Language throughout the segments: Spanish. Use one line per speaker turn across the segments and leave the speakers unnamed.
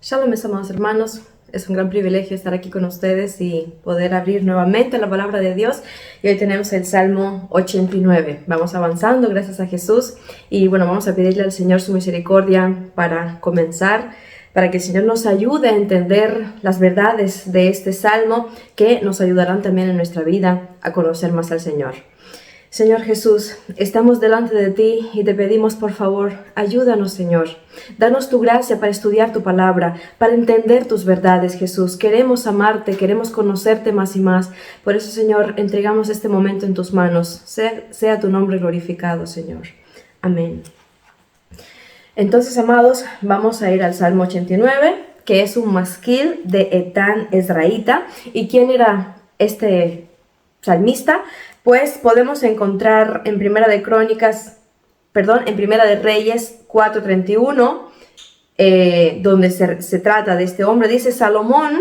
Shalom, mis amados hermanos. Es un gran privilegio estar aquí con ustedes y poder abrir nuevamente la palabra de Dios. Y hoy tenemos el Salmo 89. Vamos avanzando, gracias a Jesús. Y bueno, vamos a pedirle al Señor su misericordia para comenzar, para que el Señor nos ayude a entender las verdades de este Salmo que nos ayudarán también en nuestra vida a conocer más al Señor. Señor Jesús, estamos delante de ti y te pedimos, por favor, ayúdanos, Señor. Danos tu gracia para estudiar tu palabra, para entender tus verdades, Jesús. Queremos amarte, queremos conocerte más y más. Por eso, Señor, entregamos este momento en tus manos. Sea tu nombre glorificado, Señor. Amén. Entonces, amados, vamos a ir al Salmo 89, que es un masquil de Etán Ezraíta. ¿Y quién era este salmista? Pues podemos encontrar en Primera de Reyes 4:31, donde se trata de este hombre. Dice: Salomón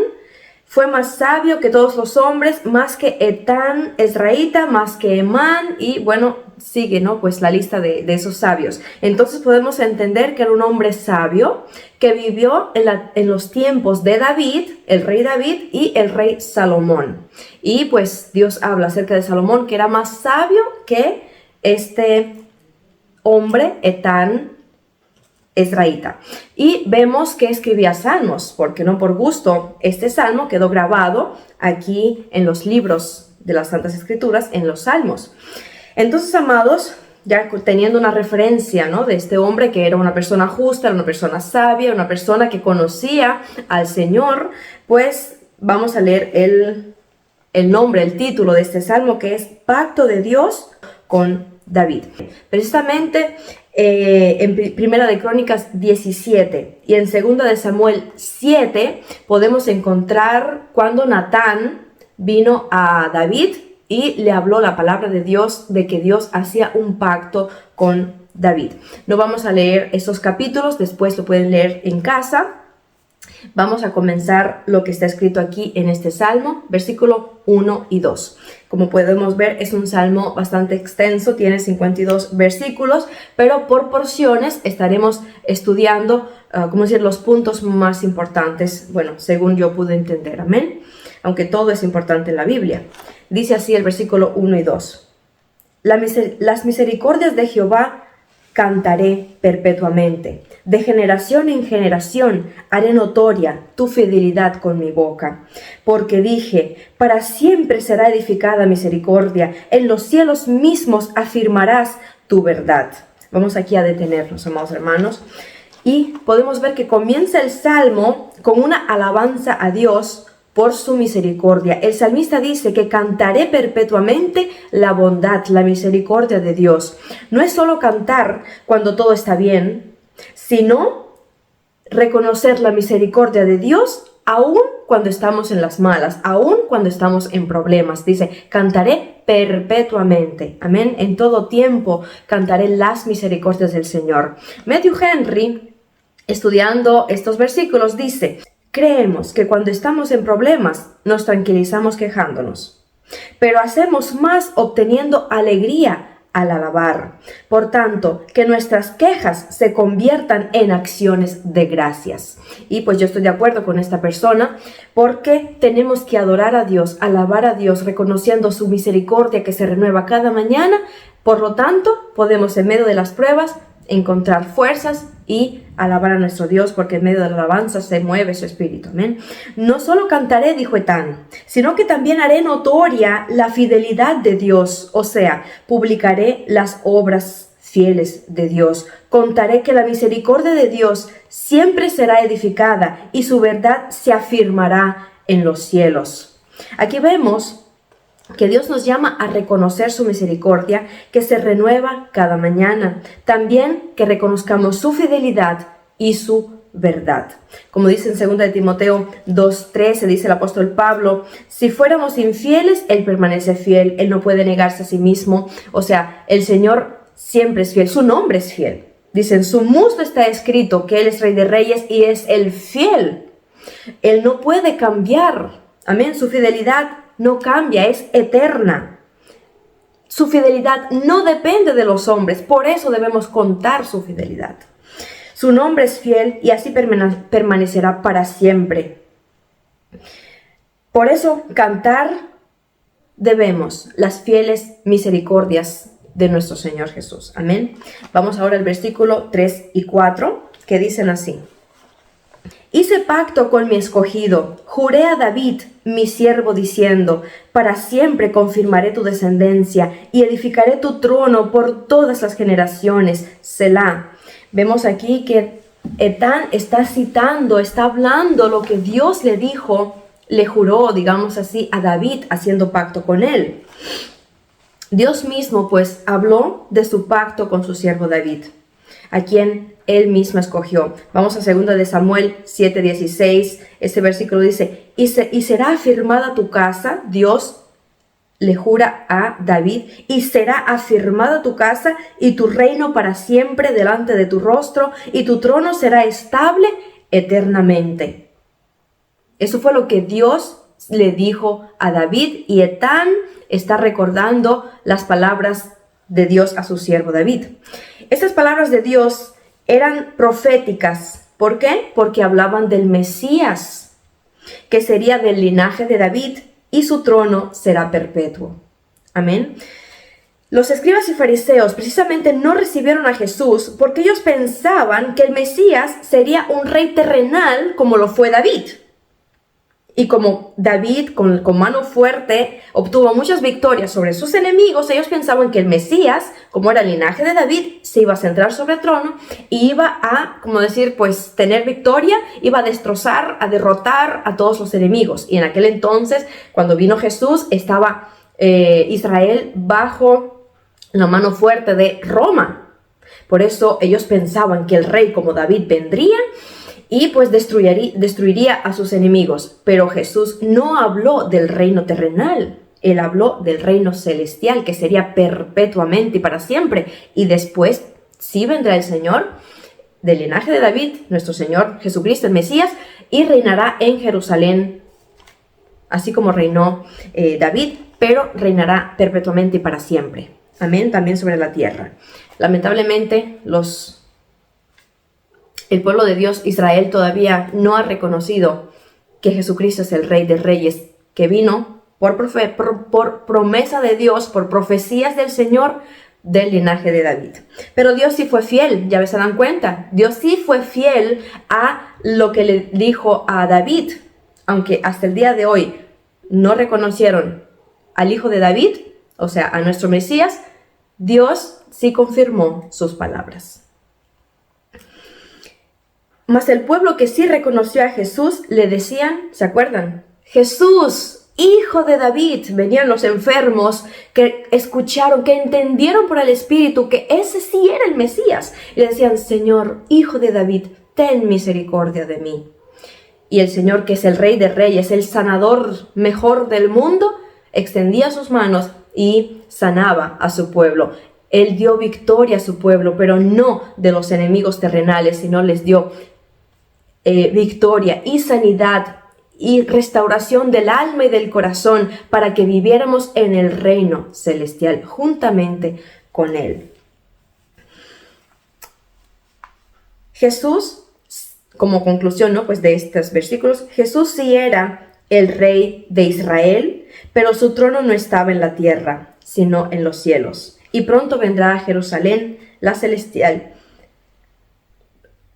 fue más sabio que todos los hombres, más que Etán Ezraíta, más que Emán, y bueno, sigue, ¿no? Pues la lista de esos sabios. Entonces podemos entender que era un hombre sabio que vivió en los tiempos de David, el rey David y el rey Salomón. Y pues Dios habla acerca de Salomón, que era más sabio que este hombre, Etán Ezraíta. Y vemos que escribía salmos, porque no por gusto. Este salmo quedó grabado aquí en los libros de las Santas Escrituras, en los salmos. Entonces, amados, ya teniendo una referencia, ¿no?, de este hombre que era una persona justa, era una persona sabia, una persona que conocía al Señor, pues vamos a leer el nombre, el título de este salmo, que es Pacto de Dios con David. Precisamente en Primera de Crónicas 17 y en Segunda de Samuel 7 podemos encontrar cuando Natán vino a David y le habló la palabra de Dios, de que Dios hacía un pacto con David. No vamos a leer esos capítulos, después lo pueden leer en casa. Vamos a comenzar lo que está escrito aquí en este salmo, versículo 1 y 2. Como podemos ver, es un salmo bastante extenso, tiene 52 versículos, pero por porciones estaremos estudiando, los puntos más importantes, bueno, según yo pude entender, amén. Aunque todo es importante en la Biblia. Dice así el versículo 1 y 2. Las misericordias de Jehová cantaré perpetuamente. De generación en generación haré notoria tu fidelidad con mi boca. Porque dije, para siempre será edificada misericordia. En los cielos mismos afirmarás tu verdad. Vamos aquí a detenernos, amados hermanos. Y podemos ver que comienza el salmo con una alabanza a Dios por su misericordia. El salmista dice que cantaré perpetuamente la bondad, la misericordia de Dios. No es solo cantar cuando todo está bien, sino reconocer la misericordia de Dios aún cuando estamos en las malas, aún cuando estamos en problemas. Dice, cantaré perpetuamente. Amén. En todo tiempo cantaré las misericordias del Señor. Matthew Henry, estudiando estos versículos, dice: creemos que cuando estamos en problemas nos tranquilizamos quejándonos, pero hacemos más obteniendo alegría al alabar. Por tanto, que nuestras quejas se conviertan en acciones de gracias. Y pues yo estoy de acuerdo con esta persona, porque tenemos que adorar a Dios, alabar a Dios, reconociendo su misericordia que se renueva cada mañana. Por lo tanto, podemos en medio de las pruebas encontrar fuerzas y alabar a nuestro Dios, porque en medio de la alabanza se mueve su espíritu. Amén. No solo cantaré, dijo Etán, sino que también haré notoria la fidelidad de Dios, o sea, publicaré las obras fieles de Dios. Contaré que la misericordia de Dios siempre será edificada y su verdad se afirmará en los cielos. Aquí vemos que Dios nos llama a reconocer su misericordia que se renueva cada mañana. También que reconozcamos su fidelidad y su verdad. Como dice en 2 de Timoteo 2:13, dice el apóstol Pablo: si fuéramos infieles, Él permanece fiel, Él no puede negarse a sí mismo. O sea, el Señor siempre es fiel, su nombre es fiel. Dice, en su muslo está escrito que Él es Rey de Reyes y es el fiel. Él no puede cambiar. Amén, su fidelidad no cambia, es eterna. Su fidelidad no depende de los hombres, por eso debemos contar su fidelidad. Su nombre es fiel y así permanecerá para siempre. Por eso cantar debemos las fieles misericordias de nuestro Señor Jesús. Amén. Vamos ahora al versículo 3 y 4, que dicen así. Hice pacto con mi escogido, juré a David, mi siervo, diciendo, para siempre confirmaré tu descendencia y edificaré tu trono por todas las generaciones. Selah. Vemos aquí que Etán está citando, está hablando lo que Dios le dijo, le juró, digamos así, a David, haciendo pacto con él. Dios mismo, pues, habló de su pacto con su siervo David, a quien él mismo escogió. Vamos a 2 de Samuel 7:16. Este versículo dice, y será afirmada tu casa, Dios le jura a David, y será afirmada tu casa y tu reino para siempre delante de tu rostro, y tu trono será estable eternamente. Eso fue lo que Dios le dijo a David, y Etán está recordando las palabras de Dios a su siervo David. Estas palabras de Dios eran proféticas. ¿Por qué? Porque hablaban del Mesías, que sería del linaje de David, y su trono será perpetuo. Amén. Los escribas y fariseos precisamente no recibieron a Jesús porque ellos pensaban que el Mesías sería un rey terrenal como lo fue David. Y como David con mano fuerte obtuvo muchas victorias sobre sus enemigos, ellos pensaban que el Mesías, como era el linaje de David, se iba a centrar sobre el trono y iba a, como decir, pues tener victoria, iba a destrozar, a derrotar a todos los enemigos. Y en aquel entonces, cuando vino Jesús, estaba Israel bajo la mano fuerte de Roma. Por eso ellos pensaban que el rey como David vendría y pues destruiría a sus enemigos. Pero Jesús no habló del reino terrenal. Él habló del reino celestial, que sería perpetuamente y para siempre. Y después sí vendrá el Señor del linaje de David, nuestro Señor Jesucristo, el Mesías, y reinará en Jerusalén, así como reinó David, pero reinará perpetuamente y para siempre. Amén, también sobre la tierra. Lamentablemente, el pueblo de Dios, Israel, todavía no ha reconocido que Jesucristo es el Rey de Reyes, que vino por promesa de Dios, por profecías del Señor, del linaje de David. Pero Dios sí fue fiel, ya se dan cuenta. Dios sí fue fiel a lo que le dijo a David, aunque hasta el día de hoy no reconocieron al hijo de David, o sea, a nuestro Mesías. Dios sí confirmó sus palabras. Mas el pueblo que sí reconoció a Jesús le decían, ¿se acuerdan? Jesús, hijo de David. Venían los enfermos que escucharon, que entendieron por el Espíritu que ese sí era el Mesías. Y le decían, Señor, hijo de David, ten misericordia de mí. Y el Señor, que es el Rey de Reyes, el sanador mejor del mundo, extendía sus manos y sanaba a su pueblo. Él dio victoria a su pueblo, pero no de los enemigos terrenales, sino les dio victoria y sanidad y restauración del alma y del corazón para que viviéramos en el reino celestial juntamente con Él. Jesús, como conclusión, ¿no? Pues de estos versículos, Jesús sí era el Rey de Israel, pero su trono no estaba en la tierra, sino en los cielos. Y pronto vendrá a Jerusalén, la celestial.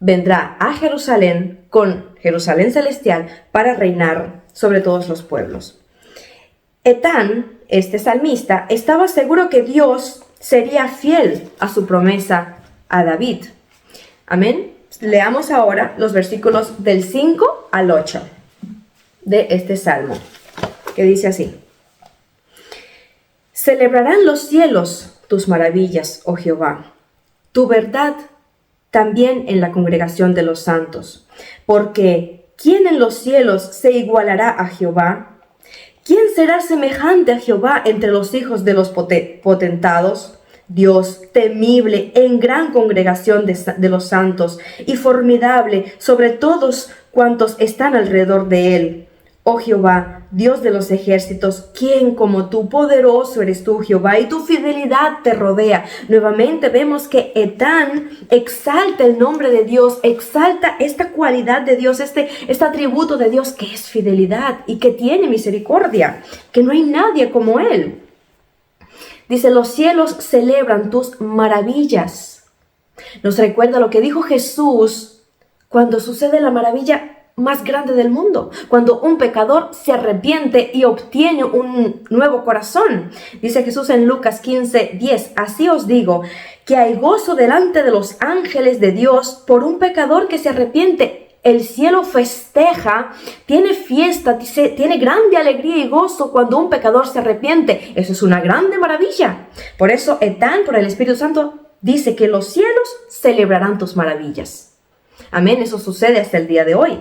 Vendrá a Jerusalén con Jerusalén celestial para reinar sobre todos los pueblos. Etán, este salmista, estaba seguro que Dios sería fiel a su promesa a David. Amén. Leamos ahora los versículos del 5 al 8 de este salmo, que dice así. Celebrarán los cielos tus maravillas, oh Jehová, tu verdad también en la congregación de los santos. Porque ¿quién en los cielos se igualará a Jehová? ¿Quién será semejante a Jehová entre los hijos de los potentados? Dios temible en gran congregación de los santos y formidable sobre todos cuantos están alrededor de él. oh Jehová, Dios de los ejércitos, ¿quién como tú? Poderoso eres tú, Jehová, y tu fidelidad te rodea. Nuevamente vemos que Etán exalta el nombre de Dios, exalta esta cualidad de Dios, este atributo de Dios que es fidelidad y que tiene misericordia, que no hay nadie como Él. Dice, los cielos celebran tus maravillas. Nos recuerda lo que dijo Jesús cuando sucede la maravilla más grande del mundo, cuando un pecador se arrepiente y obtiene un nuevo corazón. Dice Jesús en Lucas 15:10, así os digo, que hay gozo delante de los ángeles de Dios por un pecador que se arrepiente. El cielo festeja, tiene fiesta, tiene grande alegría y gozo cuando un pecador se arrepiente. Eso es una grande maravilla. Por eso Etán, por el Espíritu Santo, dice que los cielos celebrarán tus maravillas. Amén, eso sucede hasta el día de hoy.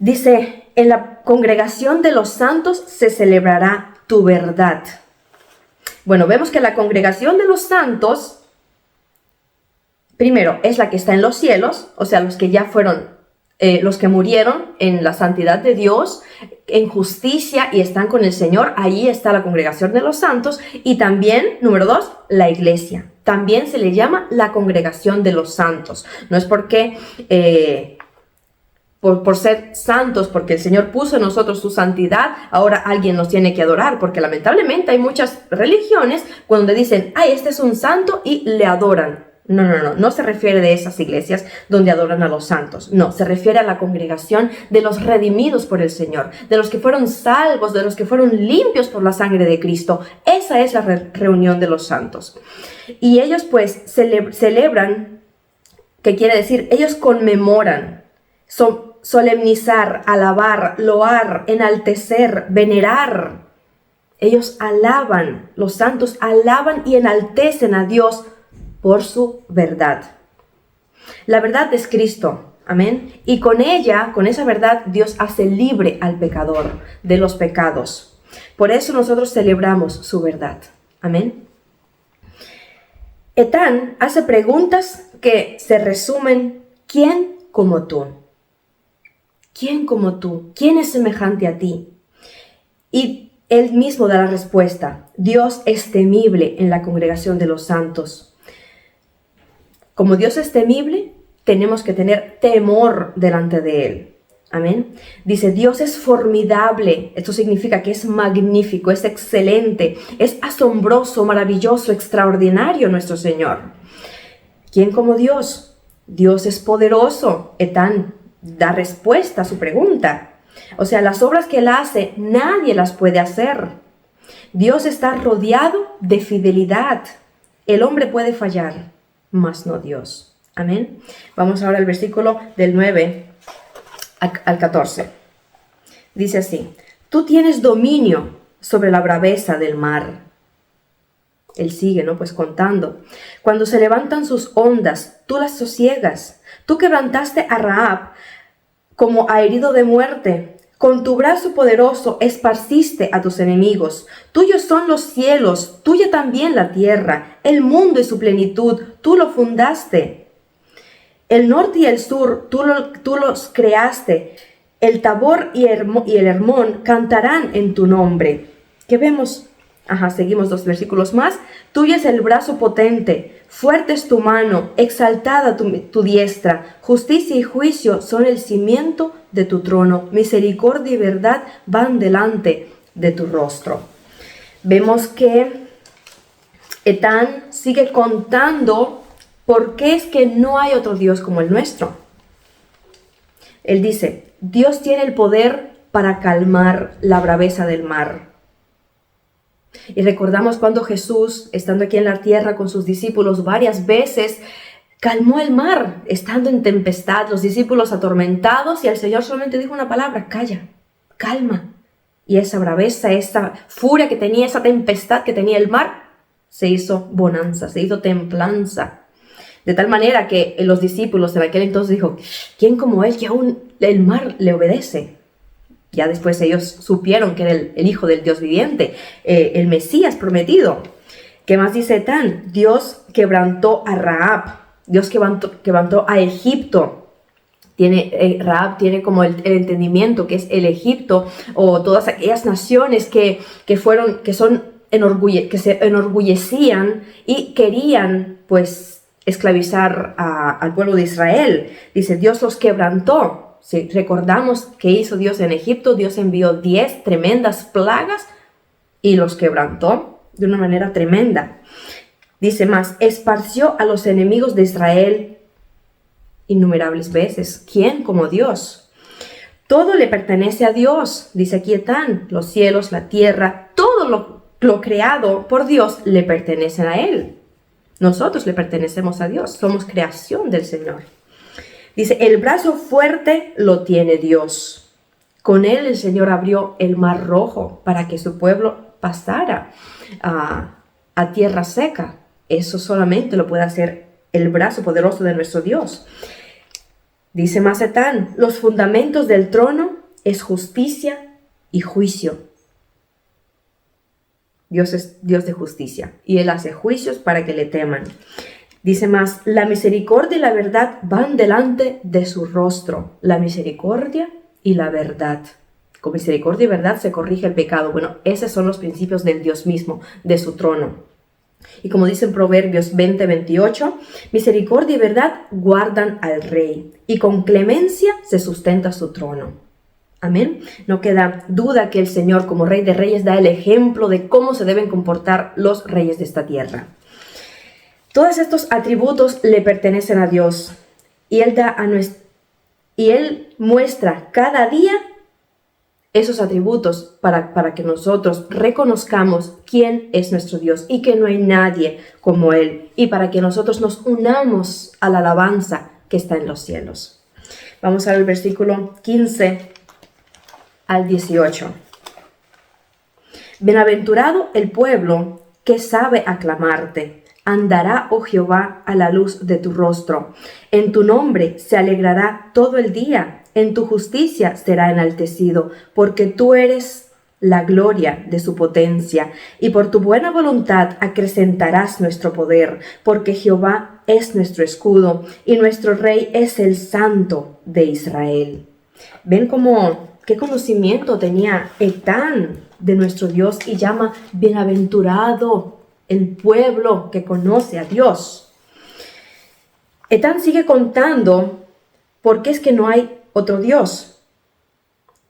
Dice, en la congregación de los santos se celebrará tu verdad. Bueno, vemos que la congregación de los santos, primero, es la que está en los cielos, o sea, los que ya fueron, los que murieron en la santidad de Dios, en justicia y están con el Señor. Ahí está la congregación de los santos. Y también, número 2, la iglesia. También se le llama la congregación de los santos. No es porque... Por ser santos, porque el Señor puso en nosotros su santidad, ahora alguien nos tiene que adorar, porque lamentablemente hay muchas religiones donde dicen, ay, este es un santo y le adoran. No se refiere de esas iglesias donde adoran a los santos. No, se refiere a la congregación de los redimidos por el Señor, de los que fueron salvos, de los que fueron limpios por la sangre de Cristo. Esa es la reunión de los santos. Y ellos pues celebran, ¿qué quiere decir? Ellos conmemoran, solemnizar, alabar, loar, enaltecer, venerar. Ellos alaban, los santos alaban y enaltecen a Dios por su verdad. La verdad es Cristo, amén. Y con ella, con esa verdad, Dios hace libre al pecador de los pecados. Por eso nosotros celebramos su verdad, amén. Etán hace preguntas que se resumen, ¿quién como tú? ¿Quién como tú? ¿Quién es semejante a ti? Y él mismo da la respuesta. Dios es temible en la congregación de los santos. Como Dios es temible, tenemos que tener temor delante de Él. Amén. Dice, Dios es formidable. Esto significa que es magnífico, es excelente, es asombroso, maravilloso, extraordinario nuestro Señor. ¿Quién como Dios? Dios es poderoso. Etán da respuesta a su pregunta. O sea, las obras que Él hace, nadie las puede hacer. Dios está rodeado de fidelidad. El hombre puede fallar, mas no Dios. Amén. Vamos ahora al versículo del 9 al 14. Dice así, tú tienes dominio sobre la braveza del mar. Él sigue, ¿no? Pues contando. Cuando se levantan sus ondas, tú las sosiegas. Tú quebrantaste a Rahab como a herido de muerte. Con tu brazo poderoso esparciste a tus enemigos. Tuyos son los cielos, tuya también la tierra, el mundo y su plenitud, tú lo fundaste. El norte y el sur, tú los creaste. El Tabor y el Hermón cantarán en tu nombre. ¿Qué vemos? Seguimos 2 versículos más. Tuyo es el brazo potente, fuerte es tu mano, exaltada tu diestra. Justicia y juicio son el cimiento de tu trono. Misericordia y verdad van delante de tu rostro. Vemos que Etán sigue contando por qué es que no hay otro Dios como el nuestro. Él dice, Dios tiene el poder para calmar la braveza del mar. Y recordamos cuando Jesús, estando aquí en la tierra con sus discípulos varias veces, calmó el mar, estando en tempestad, los discípulos atormentados, y el Señor solamente dijo una palabra, calla, calma. Y esa braveza, esa furia que tenía, esa tempestad que tenía el mar, se hizo bonanza, se hizo templanza. De tal manera que los discípulos en aquel entonces dijo, ¿quién como él que aún el mar le obedece? Ya después ellos supieron que era el Hijo del Dios viviente, el Mesías prometido. ¿Qué más dice Etán? Dios quebrantó a Rahab, Dios quebrantó a Egipto. Rahab tiene como el entendimiento que es el Egipto o todas aquellas naciones que se enorgullecían y querían pues esclavizar al pueblo de Israel. Dice, Dios los quebrantó. Si recordamos qué hizo Dios en Egipto, Dios envió 10 tremendas plagas y los quebrantó de una manera tremenda. Dice más, esparció a los enemigos de Israel innumerables veces. ¿Quién como Dios? Todo le pertenece a Dios. Dice aquí Etán, los cielos, la tierra, todo lo creado por Dios le pertenece a Él. Nosotros le pertenecemos a Dios, somos creación del Señor. Dice, el brazo fuerte lo tiene Dios. Con Él el Señor abrió el mar rojo para que su pueblo pasara a tierra seca. Eso solamente lo puede hacer el brazo poderoso de nuestro Dios. Dice Masetán, los fundamentos del trono es justicia y juicio. Dios es Dios de justicia y Él hace juicios para que le teman. Dice más, la misericordia y la verdad van delante de su rostro. La misericordia y la verdad. Con misericordia y verdad se corrige el pecado. Bueno, esos son los principios del Dios mismo, de su trono. Y como dice en Proverbios 20:28, misericordia y verdad guardan al rey, y con clemencia se sustenta su trono. Amén. No queda duda que el Señor, como Rey de Reyes, da el ejemplo de cómo se deben comportar los reyes de esta tierra. Todos estos atributos le pertenecen a Dios, y Él muestra cada día esos atributos para que nosotros reconozcamos quién es nuestro Dios y que no hay nadie como Él, y para que nosotros nos unamos a la alabanza que está en los cielos. Vamos al versículo 15 al 18. Bienaventurado el pueblo que sabe aclamarte. Andará, oh Jehová, a la luz de tu rostro. En tu nombre se alegrará todo el día. En tu justicia será enaltecido, porque tú eres la gloria de su potencia, y por tu buena voluntad acrecentarás nuestro poder, porque Jehová es nuestro escudo, y nuestro Rey es el Santo de Israel. ¿Ven qué conocimiento tenía Etán de nuestro Dios? Y llama bienaventurado el pueblo que conoce a Dios. Etán sigue contando por qué es que no hay otro Dios,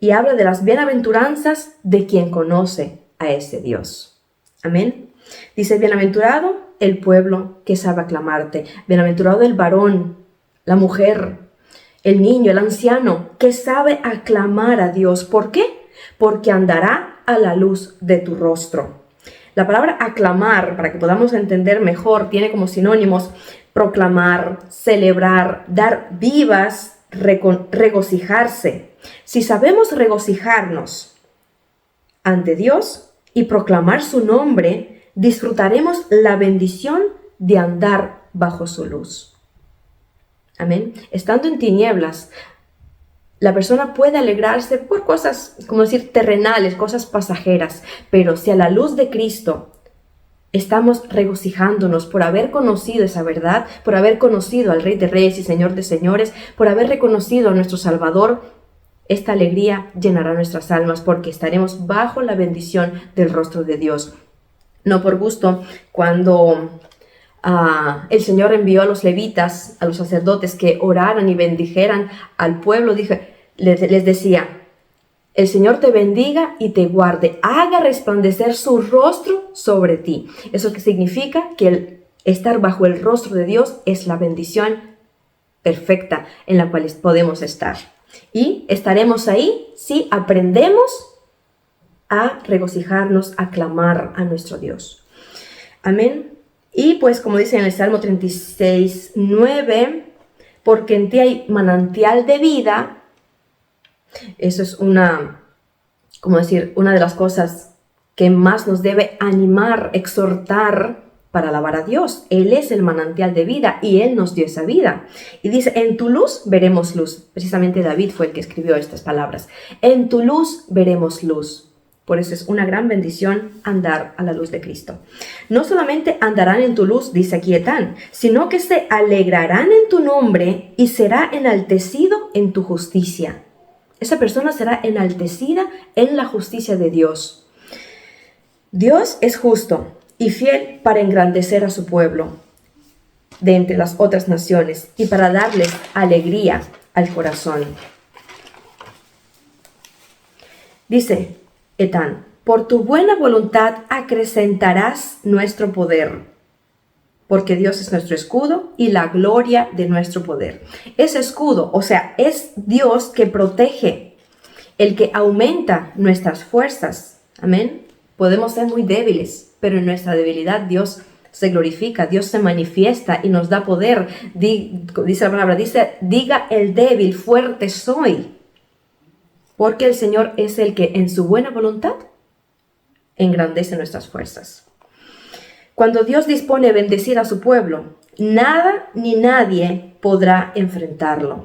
y habla de las bienaventuranzas de quien conoce a ese Dios. Amén. Dice, bienaventurado el pueblo que sabe aclamarte, bienaventurado el varón, la mujer, el niño, el anciano, que sabe aclamar a Dios. ¿Por qué? Porque andará a la luz de tu rostro. La palabra aclamar, para que podamos entender mejor, tiene como sinónimos proclamar, celebrar, dar vivas, regocijarse. Si sabemos regocijarnos ante Dios y proclamar su nombre, disfrutaremos la bendición de andar bajo su luz. Amén. Estando en tinieblas, la persona puede alegrarse por cosas, como decir, terrenales, cosas pasajeras, pero si a la luz de Cristo estamos regocijándonos por haber conocido esa verdad, por haber conocido al Rey de Reyes y Señor de Señores, por haber reconocido a nuestro Salvador, esta alegría llenará nuestras almas porque estaremos bajo la bendición del rostro de Dios. No por gusto, cuando el Señor envió a los levitas, a los sacerdotes que oraran y bendijeran al pueblo, les decía, el Señor te bendiga y te guarde, haga resplandecer su rostro sobre ti. Eso que significa que el estar bajo el rostro de Dios es la bendición perfecta en la cual podemos estar. Y estaremos ahí si aprendemos a regocijarnos, a clamar a nuestro Dios. Amén. Y pues como dice en el Salmo 36:9, porque en ti hay manantial de vida. Eso es una de las cosas que más nos debe animar, exhortar para alabar a Dios. Él es el manantial de vida y Él nos dio esa vida. Y dice, en tu luz veremos luz. Precisamente David fue el que escribió estas palabras. En tu luz veremos luz. Por eso es una gran bendición andar a la luz de Cristo. No solamente andarán en tu luz, dice aquí Etán, sino que se alegrarán en tu nombre y será enaltecido en tu justicia. Esa persona será enaltecida en la justicia de Dios. Dios es justo y fiel para engrandecer a su pueblo de entre las otras naciones y para darles alegría al corazón. Dice Etán, por tu buena voluntad acrecentarás nuestro poder, porque Dios es nuestro escudo y la gloria de nuestro poder. Ese escudo, o sea, es Dios que protege, el que aumenta nuestras fuerzas. Amén. Podemos ser muy débiles, pero en nuestra debilidad Dios se glorifica, Dios se manifiesta y nos da poder. Dice la palabra, diga el débil, fuerte soy. Porque el Señor es el que en su buena voluntad engrandece nuestras fuerzas. Cuando Dios dispone bendecir a su pueblo, nada ni nadie podrá enfrentarlo.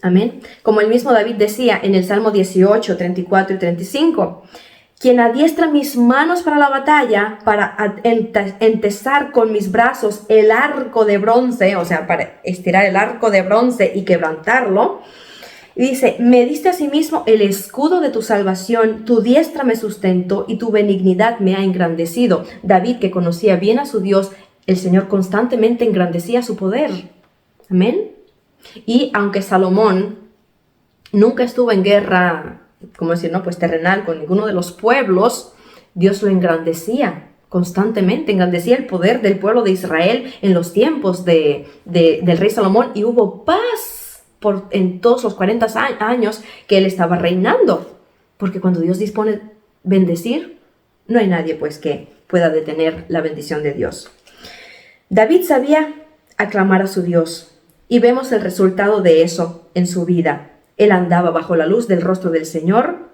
Amén. Como el mismo David decía en el Salmo 18, 34 y 35, quien adiestra mis manos para la batalla, para entesar con mis brazos el arco de bronce, o sea, para estirar el arco de bronce y quebrantarlo. Y dice, me diste asimismo el escudo de tu salvación, tu diestra me sustentó y tu benignidad me ha engrandecido. David, que conocía bien a su Dios, el Señor constantemente engrandecía su poder. Amén. Y aunque Salomón nunca estuvo en guerra, ¿cómo decir, no? Pues terrenal con ninguno de los pueblos, Dios lo engrandecía constantemente, engrandecía el poder del pueblo de Israel en los tiempos del rey Salomón, y hubo paz en todos los 40 años que él estaba reinando, porque cuando Dios dispone bendecir, no hay nadie pues que pueda detener la bendición de Dios. David sabía aclamar a su Dios y vemos el resultado de eso en su vida. Él andaba bajo la luz del rostro del Señor,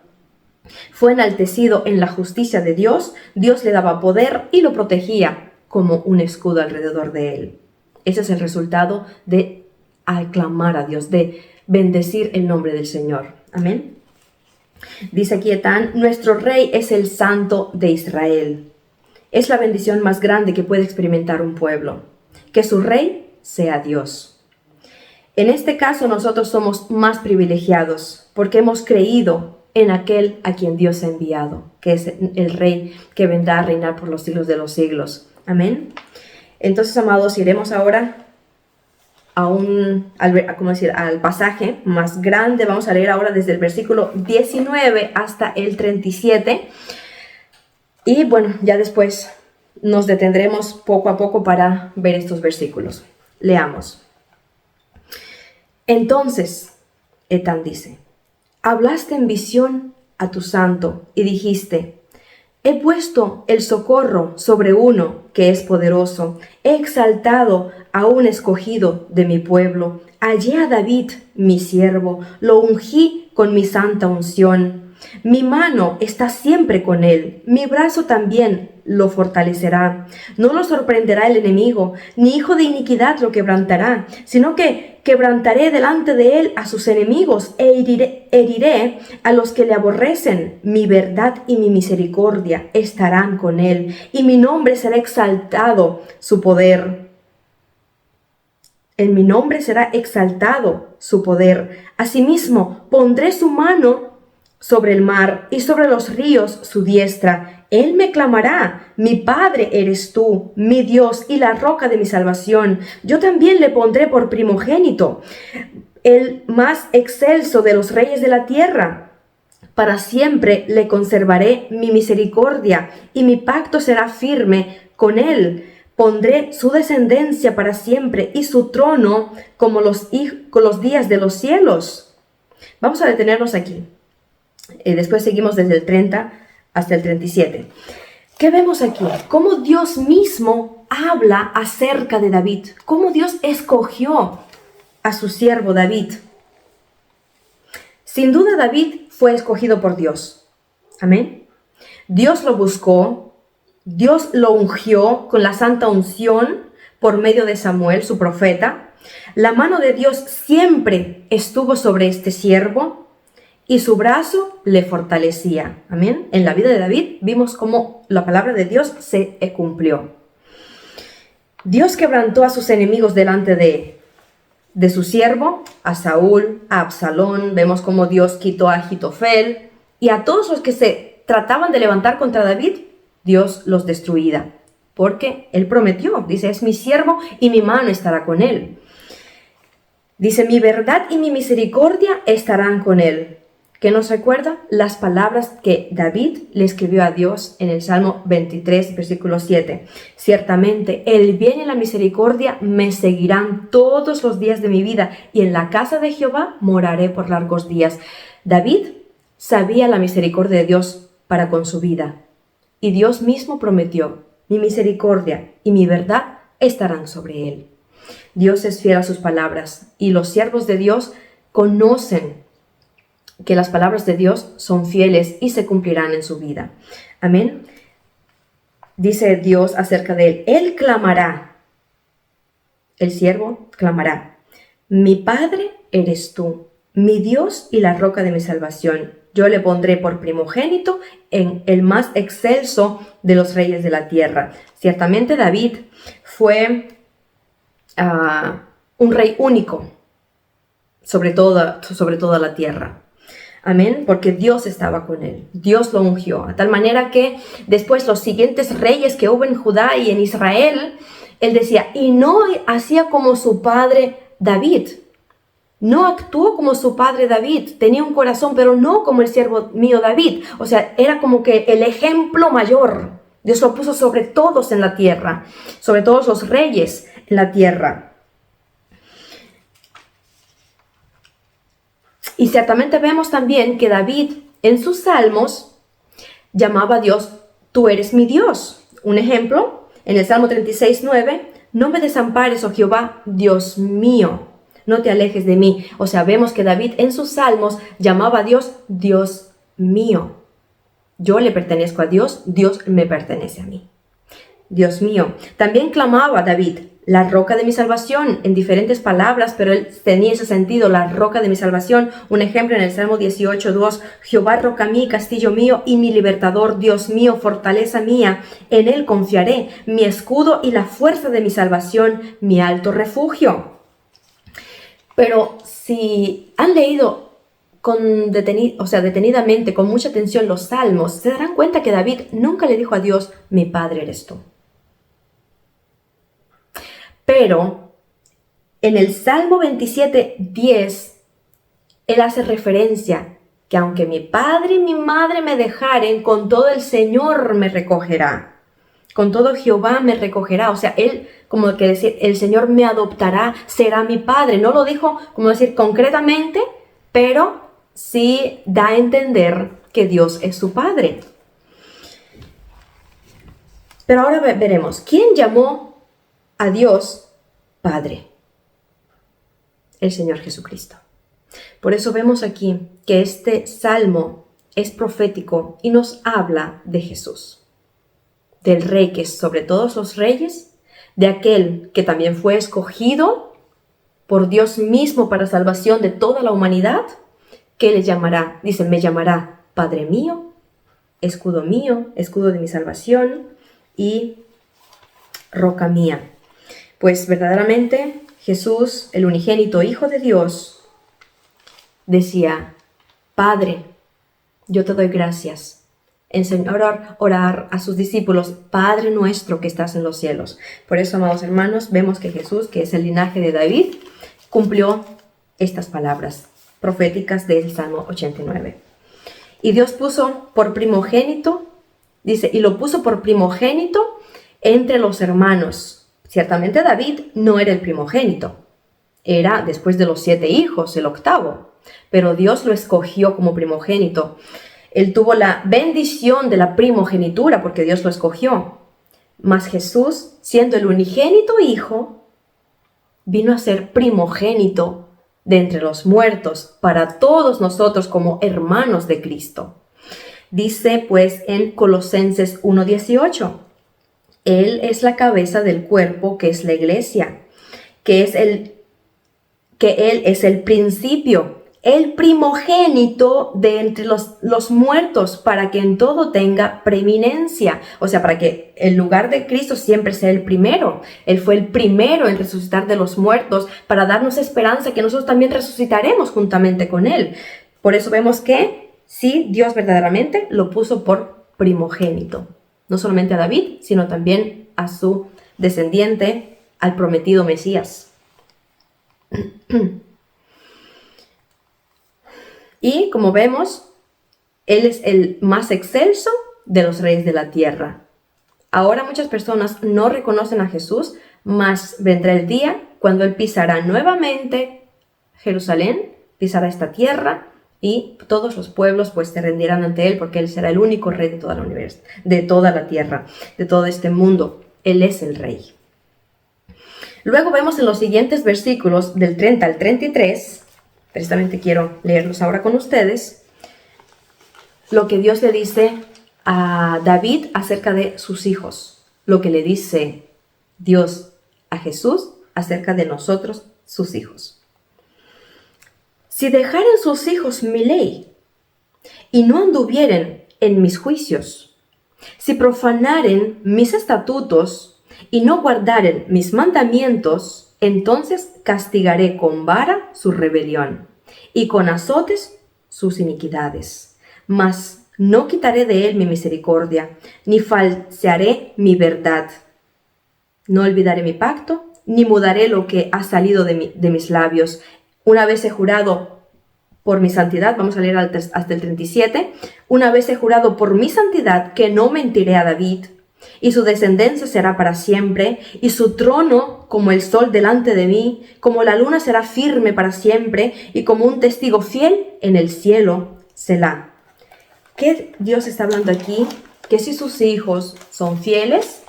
fue enaltecido en la justicia de Dios, Dios le daba poder y lo protegía como un escudo alrededor de él. Ese es el resultado de aclamar a Dios, de bendecir el nombre del Señor. Amén. Dice aquí Etán, nuestro rey es el santo de Israel. Es la bendición más grande que puede experimentar un pueblo, que su rey sea Dios. En este caso nosotros somos más privilegiados porque hemos creído en aquel a quien Dios ha enviado, que es el rey que vendrá a reinar por los siglos de los siglos. Amén. Entonces, amados, iremos ahora al pasaje más grande. Vamos a leer ahora desde el versículo 19 hasta el 37. Y bueno, ya después nos detendremos poco a poco para ver estos versículos. Leamos. Entonces, Etán dice, hablaste en visión a tu santo y dijiste, he puesto el socorro sobre uno que es poderoso, he exaltado a un escogido de mi pueblo, hallé a David, mi siervo, lo ungí con mi santa unción. Mi mano está siempre con él, mi brazo también lo fortalecerá. No lo sorprenderá el enemigo, ni hijo de iniquidad lo quebrantará, sino que quebrantaré delante de él a sus enemigos e heriré a los que le aborrecen. Mi verdad y mi misericordia estarán con él, y mi nombre será exaltado su poder. En mi nombre será exaltado su poder. Asimismo, pondré su mano sobre el mar y sobre los ríos su diestra. Él me clamará, mi Padre eres tú, mi Dios y la roca de mi salvación. Yo también le pondré por primogénito, el más excelso de los reyes de la tierra. Para siempre le conservaré mi misericordia y mi pacto será firme con él. Pondré su descendencia para siempre y su trono como los días de los cielos. Vamos a detenernos aquí. Después seguimos desde el 30 hasta el 37. ¿Qué vemos aquí? Cómo Dios mismo habla acerca de David. Cómo Dios escogió a su siervo David. Sin duda David fue escogido por Dios. Amén. Dios lo buscó. Dios lo ungió con la santa unción por medio de Samuel, su profeta. La mano de Dios siempre estuvo sobre este siervo. y su brazo le fortalecía. Amén. En la vida de David vimos cómo la palabra de Dios se cumplió. Dios quebrantó a sus enemigos delante de su siervo, a Saúl, a Absalón. Vemos cómo Dios quitó a Ahitofel y a todos los que se trataban de levantar contra David, Dios los destruía. Porque Él prometió, dice, es mi siervo y mi mano estará con él. Dice, mi verdad y mi misericordia estarán con él. Que nos recuerda las palabras que David le escribió a Dios en el Salmo 23, versículo 7. Ciertamente, el bien y la misericordia me seguirán todos los días de mi vida, y en la casa de Jehová moraré por largos días. David sabía la misericordia de Dios para con su vida, y Dios mismo prometió, mi misericordia y mi verdad estarán sobre él. Dios es fiel a sus palabras, y los siervos de Dios conocen que las palabras de Dios son fieles y se cumplirán en su vida. Amén. Dice Dios acerca de él, él clamará, el siervo clamará, mi Padre eres tú, mi Dios y la roca de mi salvación. Yo le pondré por primogénito en el más excelso de los reyes de la tierra. Ciertamente David fue un rey único sobre toda la tierra. Amén, porque Dios estaba con él, Dios lo ungió, a tal manera que después los siguientes reyes que hubo en Judá y en Israel, él decía, y no hacía como su padre David, no actuó como su padre David, tenía un corazón, pero no como el siervo mío David, o sea, era como que el ejemplo mayor, Dios lo puso sobre todos en la tierra, sobre todos los reyes en la tierra. Y ciertamente vemos también que David en sus salmos llamaba a Dios, tú eres mi Dios. Un ejemplo, en el Salmo 36:9, no me desampares, oh Jehová, Dios mío, no te alejes de mí. O sea, vemos que David en sus salmos llamaba a Dios, Dios mío. Yo le pertenezco a Dios, Dios me pertenece a mí. Dios mío. También clamaba David, la roca de mi salvación, en diferentes palabras, pero él tenía ese sentido, la roca de mi salvación. Un ejemplo en el Salmo 18:2, Jehová roca mí, castillo mío y mi libertador, Dios mío, fortaleza mía, en él confiaré, mi escudo y la fuerza de mi salvación, mi alto refugio. Pero si han leído detenidamente, con mucha atención los salmos, se darán cuenta que David nunca le dijo a Dios, mi Padre eres tú. Pero en el Salmo 27:10, él hace referencia que aunque mi padre y mi madre me dejaren, con todo el Señor me recogerá. Con todo Jehová me recogerá. O sea, él, como que decir, el Señor me adoptará, será mi padre. No lo dijo, como decir, concretamente, pero sí da a entender que Dios es su padre. Pero ahora veremos, ¿quién llamó a Dios Padre? El Señor Jesucristo. Por eso vemos aquí que este salmo es profético y nos habla de Jesús, del Rey que es sobre todos los reyes, de aquel que también fue escogido por Dios mismo para salvación de toda la humanidad, que le llamará, dice, me llamará Padre mío, escudo de mi salvación y roca mía. Pues verdaderamente Jesús, el unigénito Hijo de Dios, decía, Padre, yo te doy gracias. Enseñó a orar a sus discípulos, Padre nuestro que estás en los cielos. Por eso, amados hermanos, vemos que Jesús, que es el linaje de David, cumplió estas palabras proféticas del Salmo 89. Y Dios puso por primogénito, dice, y lo puso por primogénito entre los hermanos. Ciertamente David no era el primogénito, era después de los 7 hijos, el octavo, pero Dios lo escogió como primogénito. Él tuvo la bendición de la primogenitura porque Dios lo escogió. Mas Jesús, siendo el unigénito hijo, vino a ser primogénito de entre los muertos para todos nosotros como hermanos de Cristo. Dice pues en Colosenses 1:18, Él es la cabeza del cuerpo que es la iglesia, que Él es el principio, el primogénito de entre los muertos, para que en todo tenga preeminencia. O sea, para que el lugar de Cristo siempre sea el primero. Él fue el primero en resucitar de los muertos, para darnos esperanza que nosotros también resucitaremos juntamente con Él. Por eso vemos que sí, Dios verdaderamente lo puso por primogénito. No solamente a David, sino también a su descendiente, al prometido Mesías. Y como vemos, Él es el más excelso de los reyes de la tierra. Ahora muchas personas no reconocen a Jesús, mas vendrá el día cuando Él pisará nuevamente Jerusalén, pisará esta tierra, y todos los pueblos pues se rendirán ante Él, porque Él será el único rey de toda la universo, de toda la tierra, de todo este mundo. Él es el rey. Luego vemos en los siguientes versículos, del 30 al 33, precisamente quiero leerlos ahora con ustedes, lo que Dios le dice a David acerca de sus hijos, lo que le dice Dios a Jesús acerca de nosotros, sus hijos. Si dejaren sus hijos mi ley y no anduvieren en mis juicios, si profanaren mis estatutos y no guardaren mis mandamientos, entonces castigaré con vara su rebelión y con azotes sus iniquidades. Mas no quitaré de él mi misericordia, ni falsearé mi verdad. No olvidaré mi pacto, ni mudaré lo que ha salido de mis labios. Una vez he jurado por mi santidad, vamos a leer hasta el 37, una vez he jurado por mi santidad que no mentiré a David, y su descendencia será para siempre, y su trono como el sol delante de mí, como la luna será firme para siempre, y como un testigo fiel en el cielo, Selah. ¿Qué Dios está hablando aquí? Que si sus hijos son fieles,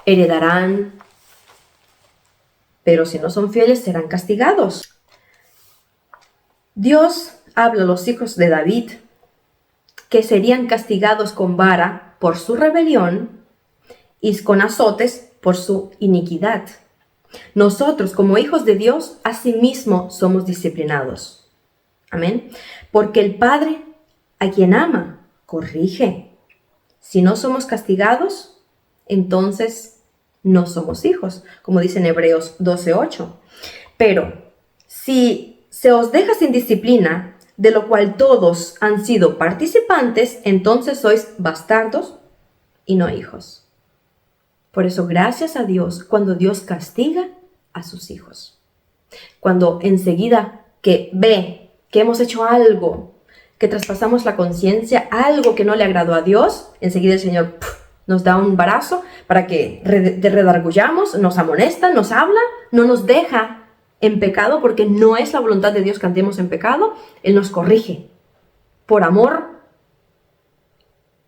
heredarán, pero si no son fieles, serán castigados. Dios habla a los hijos de David que serían castigados con vara por su rebelión y con azotes por su iniquidad. Nosotros, como hijos de Dios, asimismo somos disciplinados. Amén. Porque el Padre, a quien ama, corrige. Si no somos castigados, entonces no somos hijos, como dice en Hebreos 12:8. Pero si se os deja sin disciplina, de lo cual todos han sido participantes, entonces sois bastardos y no hijos. Por eso, gracias a Dios, cuando Dios castiga a sus hijos. Cuando enseguida que ve que hemos hecho algo, que traspasamos la conciencia, algo que no le agradó a Dios, enseguida el Señor nos da un barazo para que redargullamos, nos amonesta, nos habla, no nos deja en pecado, porque no es la voluntad de Dios que andemos en pecado. Él nos corrige por amor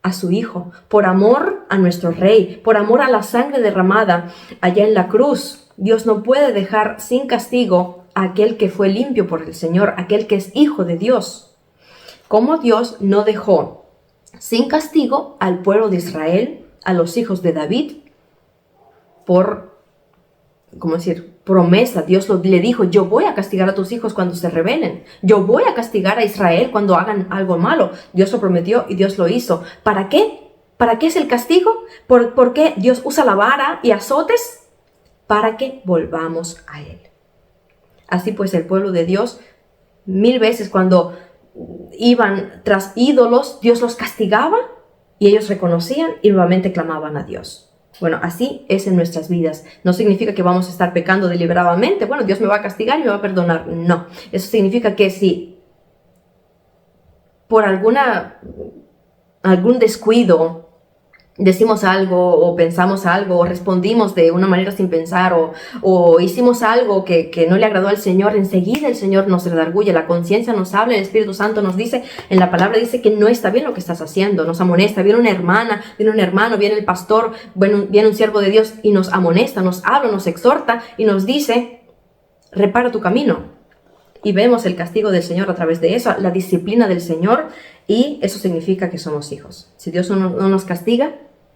a su Hijo, por amor a nuestro Rey, por amor a la sangre derramada allá en la cruz. Dios no puede dejar sin castigo a aquel que fue limpio por el Señor, aquel que es hijo de Dios. Como Dios no dejó sin castigo al pueblo de Israel, a los hijos de David, por, ¿cómo decir?, promesa. Dios le dijo: yo voy a castigar a tus hijos cuando se rebelen. Yo voy a castigar a Israel cuando hagan algo malo. Dios lo prometió y Dios lo hizo. ¿Para qué? ¿Para qué es el castigo? ¿Por qué Dios usa la vara y azotes? Para que volvamos a Él. Así pues, el pueblo de Dios, 1000 veces cuando iban tras ídolos, Dios los castigaba y ellos reconocían y nuevamente clamaban a Dios. Bueno, así es en nuestras vidas. No significa que vamos a estar pecando deliberadamente. Bueno, Dios me va a castigar y me va a perdonar. No, eso significa que si por algún descuido decimos algo o pensamos algo o respondimos de una manera sin pensar o hicimos algo que no le agradó al Señor, enseguida el Señor nos redarguye, la conciencia nos habla, el Espíritu Santo nos dice, en la palabra dice que no está bien lo que estás haciendo, nos amonesta. Viene una hermana, viene un hermano, viene el pastor, viene un siervo de Dios y nos amonesta, nos habla, nos exhorta y nos dice: repara tu camino. Y vemos el castigo del Señor a través de eso, la disciplina del Señor, y eso significa que somos hijos. Si Dios no nos castiga,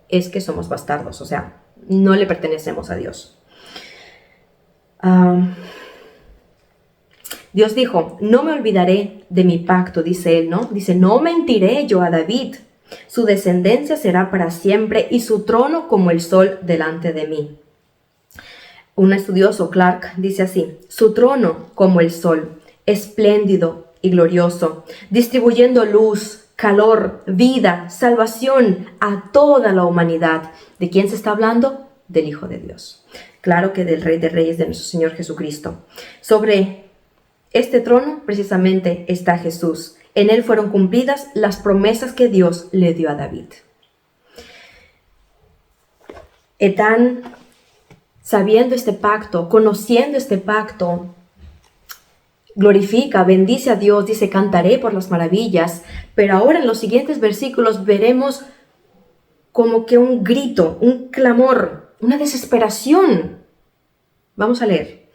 es que somos bastardos, o sea, no le pertenecemos a Dios. Dios dijo, no me olvidaré de mi pacto, dice él, ¿no? Dice, no mentiré yo a David. Su descendencia será para siempre y su trono como el sol delante de mí. Un estudioso, Clark, dice así, su trono como el sol, espléndido y glorioso, distribuyendo luz, calor, vida, salvación a toda la humanidad. ¿De quién se está hablando? Del Hijo de Dios. Claro que del Rey de Reyes, de nuestro Señor Jesucristo. Sobre este trono precisamente está Jesús. En él fueron cumplidas las promesas que Dios le dio a David. Etán, sabiendo este pacto, conociendo este pacto, glorifica, bendice a Dios, dice, cantaré por las maravillas. Pero ahora en los siguientes versículos veremos como que un grito, un clamor, una desesperación. Vamos a leer.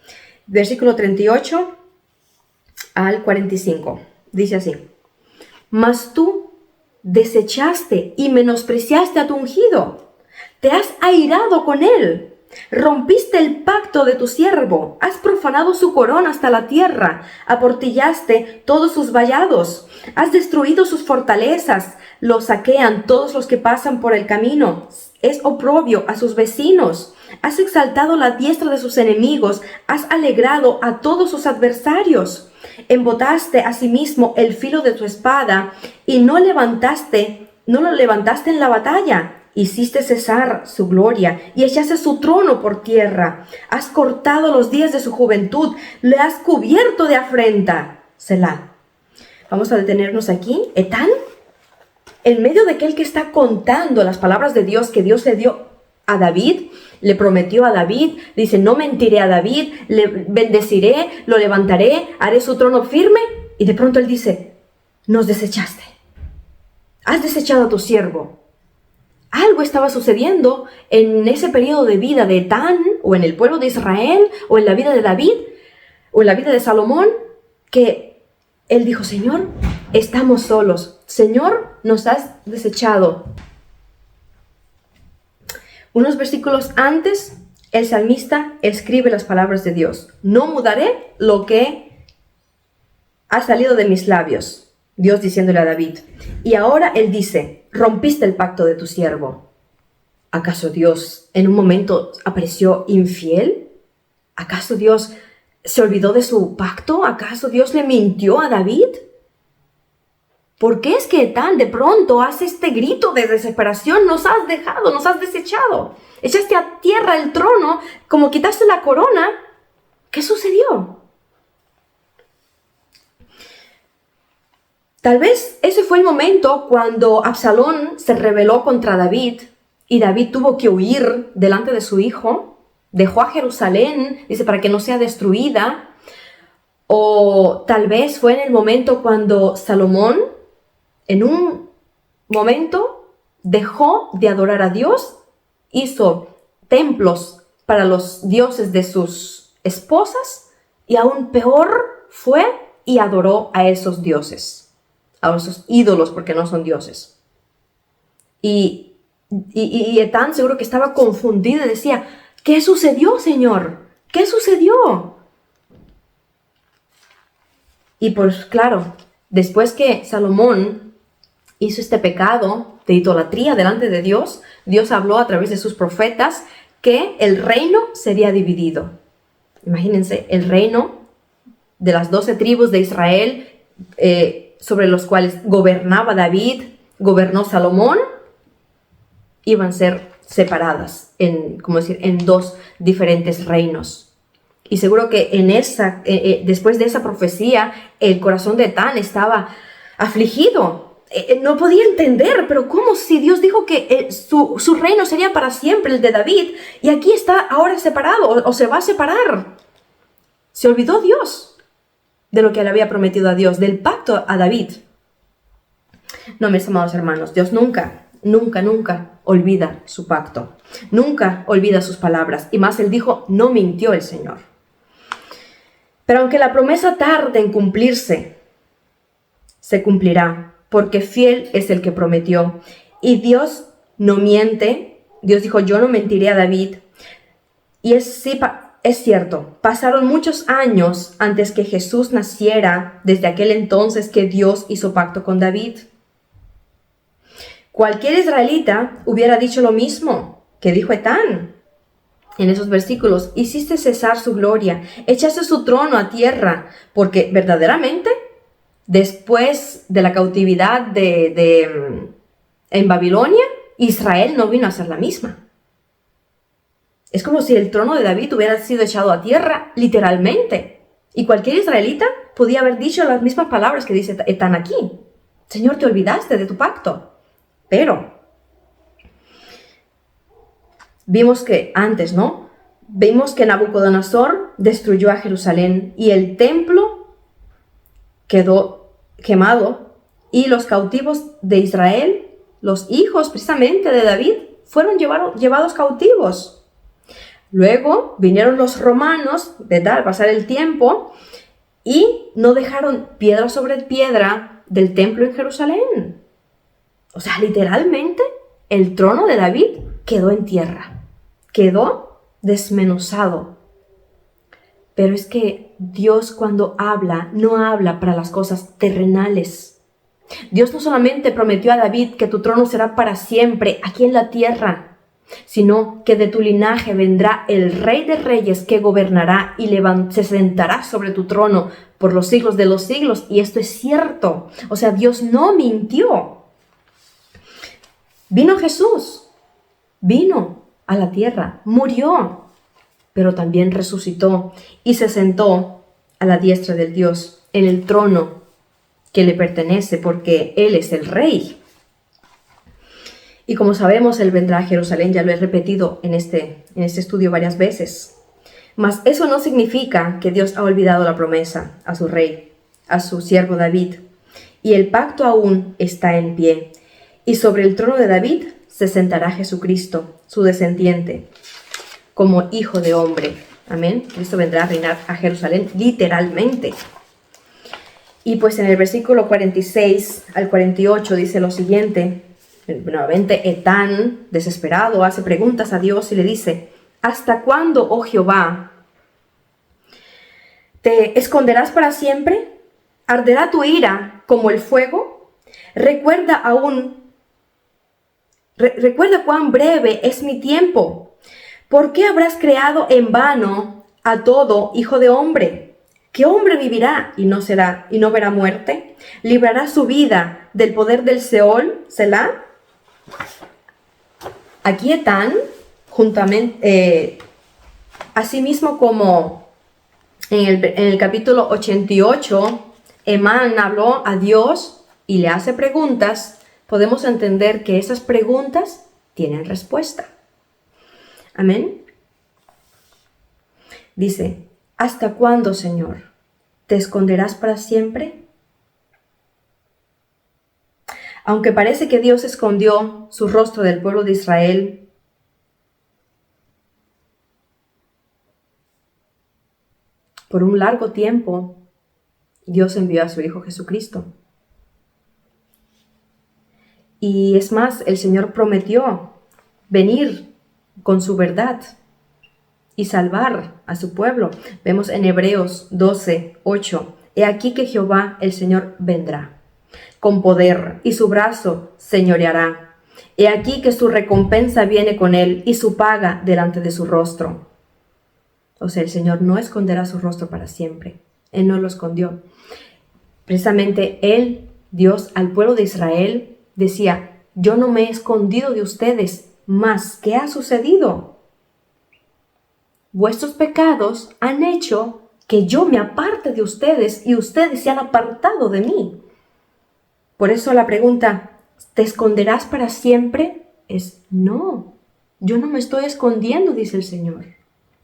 Versículo 38 al 45. Dice así. Mas tú desechaste y menospreciaste a tu ungido. Te has airado con él. Rompiste el pacto de tu siervo, has profanado su corona hasta la tierra, aportillaste todos sus vallados, has destruido sus fortalezas, lo saquean todos los que pasan por el camino, es oprobio a sus vecinos, has exaltado la diestra de sus enemigos, has alegrado a todos sus adversarios, embotaste asimismo el filo de tu espada y no lo levantaste en la batalla. Hiciste cesar su gloria y echaste su trono por tierra. Has cortado los días de su juventud, le has cubierto de afrenta. Selah. Vamos a detenernos aquí. Etán, en medio de aquel que está contando las palabras de Dios que Dios le dio a David, le prometió a David, dice, no mentiré a David, le bendeciré, lo levantaré, haré su trono firme. Y de pronto él dice, nos desechaste. Has desechado a tu siervo. Algo estaba sucediendo en ese periodo de vida de Etán, o en el pueblo de Israel, o en la vida de David, o en la vida de Salomón, que él dijo, Señor, estamos solos. Señor, nos has desechado. Unos versículos antes, el salmista escribe las palabras de Dios. No mudaré lo que ha salido de mis labios. Dios diciéndole a David. Y ahora él dice, rompiste el pacto de tu siervo. ¿Acaso Dios en un momento apareció infiel? ¿Acaso Dios se olvidó de su pacto? ¿Acaso Dios le mintió a David? ¿Por qué es que Etán de pronto hace este grito de desesperación? Nos has dejado, nos has desechado. Echaste a tierra el trono, como quitaste la corona. ¿Qué sucedió? Tal vez ese fue el momento cuando Absalón se rebeló contra David y David tuvo que huir delante de su hijo. Dejó a Jerusalén, dice, para que no sea destruida. O tal vez fue en el momento cuando Salomón, en un momento, dejó de adorar a Dios, hizo templos para los dioses de sus esposas y aún peor fue y adoró a esos dioses. A esos ídolos, porque no son dioses. Y Etán seguro que estaba confundido y decía, ¿qué sucedió, Señor? ¿Qué sucedió? Y pues claro, después que Salomón hizo este pecado de idolatría delante de Dios, Dios habló a través de sus profetas que el reino sería dividido. Imagínense, el reino de las 12 tribus de Israel, sobre los cuales gobernaba David, gobernó Salomón, iban a ser separadas en dos diferentes reinos. Y seguro que después de esa profecía, el corazón de Etán estaba afligido. No podía entender, pero ¿cómo si Dios dijo que su reino sería para siempre, el de David, y aquí está ahora separado o se va a separar? Se olvidó Dios de lo que le había prometido a Dios, del pacto a David. No, mis amados hermanos, Dios nunca olvida su pacto. Nunca olvida sus palabras. Y más él dijo, no mintió el Señor. Pero aunque la promesa tarde en cumplirse, se cumplirá, porque fiel es el que prometió. Y Dios no miente. Dios dijo, yo no mentiré a David. Y es es cierto, pasaron muchos años antes que Jesús naciera, desde aquel entonces que Dios hizo pacto con David. Cualquier israelita hubiera dicho lo mismo que dijo Etán en esos versículos: hiciste cesar su gloria, echaste su trono a tierra, porque verdaderamente, después de la cautividad en Babilonia, Israel no vino a ser la misma. Es como si el trono de David hubiera sido echado a tierra, literalmente. Y cualquier israelita podía haber dicho las mismas palabras que dice Etán aquí. Señor, te olvidaste de tu pacto. Pero vimos que antes, ¿no? Vimos que Nabucodonosor destruyó a Jerusalén y el templo quedó quemado, y los cautivos de Israel, los hijos precisamente de David, fueron llevados cautivos. Luego vinieron los romanos, ¿verdad?, al pasar el tiempo, y no dejaron piedra sobre piedra del templo en Jerusalén. O sea, literalmente el trono de David quedó en tierra, quedó desmenuzado. Pero es que Dios, cuando habla, no habla para las cosas terrenales. Dios no solamente prometió a David que tu trono será para siempre aquí en la tierra, sino que de tu linaje vendrá el Rey de Reyes que gobernará y se sentará sobre tu trono por los siglos de los siglos. Y esto es cierto. O sea, Dios no mintió. Vino Jesús, vino a la tierra, murió, pero también resucitó y se sentó a la diestra del Dios en el trono que le pertenece, porque Él es el Rey. Y como sabemos, Él vendrá a Jerusalén, ya lo he repetido en este estudio varias veces. Mas eso no significa que Dios ha olvidado la promesa a su rey, a su siervo David. Y el pacto aún está en pie. Y sobre el trono de David se sentará Jesucristo, su descendiente, como hijo de hombre. Amén. Cristo vendrá a reinar a Jerusalén literalmente. Y pues en el versículo 46 al 48 dice lo siguiente. Nuevamente Etán, desesperado, hace preguntas a Dios y le dice: ¿hasta cuándo, oh Jehová? ¿Te esconderás para siempre? ¿Arderá tu ira como el fuego? Recuerda cuán breve es mi tiempo. ¿Por qué habrás creado en vano a todo hijo de hombre? ¿Qué hombre vivirá y no verá muerte? ¿Librará su vida del poder del Seol? ¿Selah? Aquí Etán, juntamente, asimismo como en el capítulo 88, Emán habló a Dios y le hace preguntas, podemos entender que esas preguntas tienen respuesta. Amén. Dice: ¿hasta cuándo, Señor? ¿Te esconderás para siempre? Aunque parece que Dios escondió su rostro del pueblo de Israel, por un largo tiempo, Dios envió a su Hijo Jesucristo. Y es más, el Señor prometió venir con su verdad y salvar a su pueblo. Vemos en Hebreos 12:8: He aquí que Jehová el Señor vendrá con poder, y su brazo señoreará. He aquí que su recompensa viene con él, y su paga delante de su rostro. O sea, el Señor no esconderá su rostro para siempre. Él no lo escondió. Precisamente Él, Dios, al pueblo de Israel, decía: yo no me he escondido de ustedes, mas ¿qué ha sucedido? Vuestros pecados han hecho que yo me aparte de ustedes, y ustedes se han apartado de mí. Por eso la pregunta: ¿te esconderás para siempre? Es no. Yo no me estoy escondiendo, dice el Señor.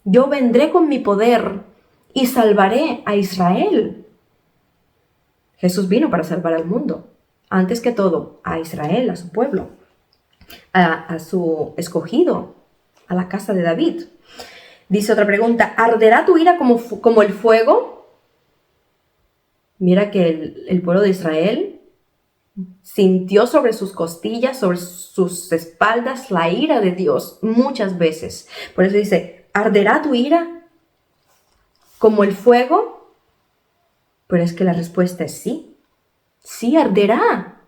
Yo vendré con mi poder y salvaré a Israel. Jesús vino para salvar al mundo. Antes que todo, a Israel, a su pueblo, a su escogido, a la casa de David. Dice otra pregunta: ¿arderá tu ira como el fuego? Mira que el pueblo de Israel sintió sobre sus costillas, sobre sus espaldas, la ira de Dios muchas veces. Por eso dice: ¿arderá tu ira como el fuego? Pero es que la respuesta es sí. Sí arderá.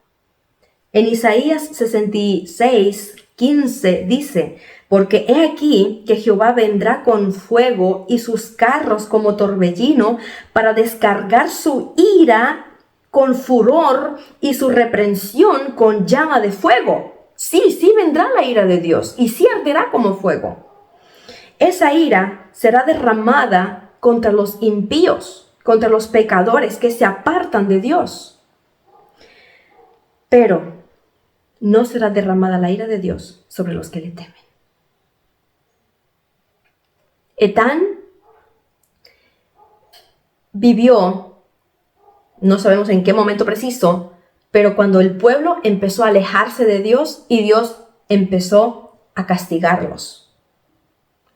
En Isaías 66:15 dice: porque he aquí que Jehová vendrá con fuego y sus carros como torbellino para descargar su ira con furor y su reprensión con llama de fuego. Sí, sí vendrá la ira de Dios y sí arderá como fuego. Esa ira será derramada contra los impíos, contra los pecadores que se apartan de Dios. Pero no será derramada la ira de Dios sobre los que le temen. Etán vivió, no sabemos en qué momento preciso, pero cuando el pueblo empezó a alejarse de Dios y Dios empezó a castigarlos,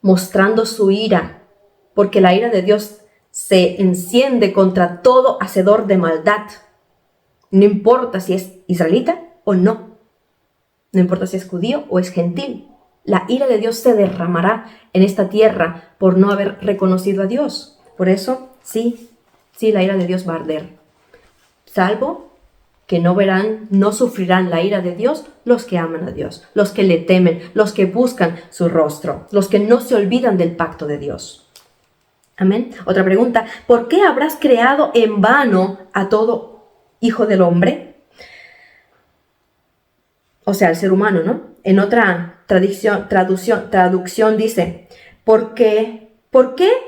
mostrando su ira, porque la ira de Dios se enciende contra todo hacedor de maldad. No importa si es israelita o no. No importa si es judío o es gentil. La ira de Dios se derramará en esta tierra por no haber reconocido a Dios. Por eso, sí, la ira de Dios va a arder. Salvo que no sufrirán la ira de Dios los que aman a Dios, los que le temen, los que buscan su rostro, los que no se olvidan del pacto de Dios. Amén. Otra pregunta: ¿por qué habrás creado en vano a todo hijo del hombre? O sea, el ser humano, ¿no? En otra traducción dice: ¿por qué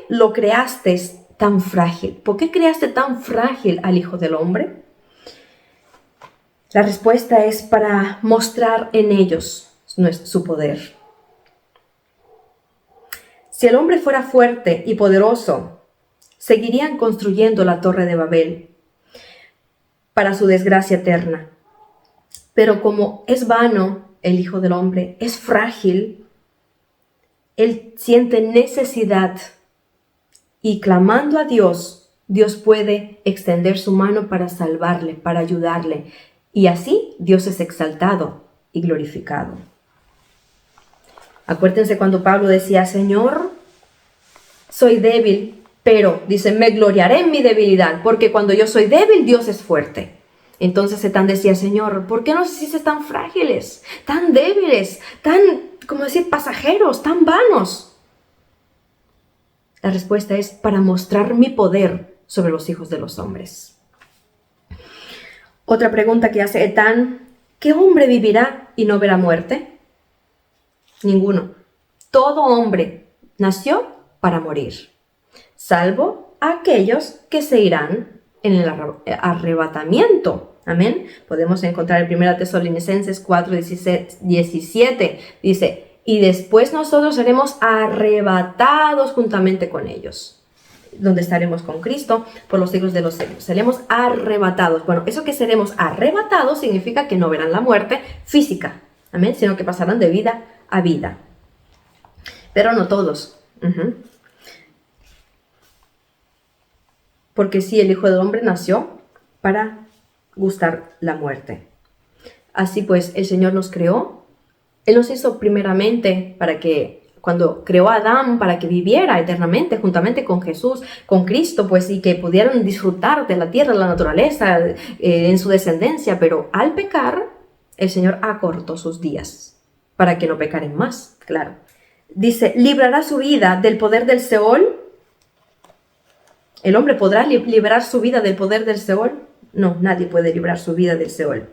lo creaste tan frágil? ¿Por qué creaste tan frágil al Hijo del Hombre? La respuesta es para mostrar en ellos su poder. Si el hombre fuera fuerte y poderoso, seguirían construyendo la Torre de Babel para su desgracia eterna. Pero como es vano el Hijo del Hombre, es frágil, él siente necesidad y clamando a Dios, Dios puede extender su mano para salvarle, para ayudarle. Y así Dios es exaltado y glorificado. Acuérdense cuando Pablo decía: Señor, soy débil, pero dice: me gloriaré en mi debilidad, porque cuando yo soy débil, Dios es fuerte. Entonces Etán decía: Señor, ¿por qué nos hiciste tan frágiles, tan débiles, tan, como decir, pasajeros, tan vanos? La respuesta es para mostrar mi poder sobre los hijos de los hombres. Otra pregunta que hace Etán: ¿qué hombre vivirá y no verá muerte? Ninguno. Todo hombre nació para morir, salvo aquellos que se irán en el arrebatamiento. Amén. Podemos encontrar en 1 Tesalonicenses 4:17. Dice: y después nosotros seremos arrebatados juntamente con ellos, donde estaremos con Cristo por los siglos de los siglos. Seremos arrebatados. Bueno, eso que seremos arrebatados significa que no verán la muerte física, amén, sino que pasarán de vida a vida. Pero no todos. Porque sí, el Hijo del Hombre nació para gustar la muerte. Así pues, el Señor nos creó. Él nos hizo primeramente para que, cuando creó a Adán, para que viviera eternamente juntamente con Jesús, con Cristo, pues, y que pudieran disfrutar de la tierra, de la naturaleza, en su descendencia. Pero al pecar, el Señor acortó sus días para que no pecaren más, claro. Dice: librará su vida del poder del Seol. ¿El hombre podrá liberar su vida del poder del Seol? No, nadie puede librar su vida del Seol.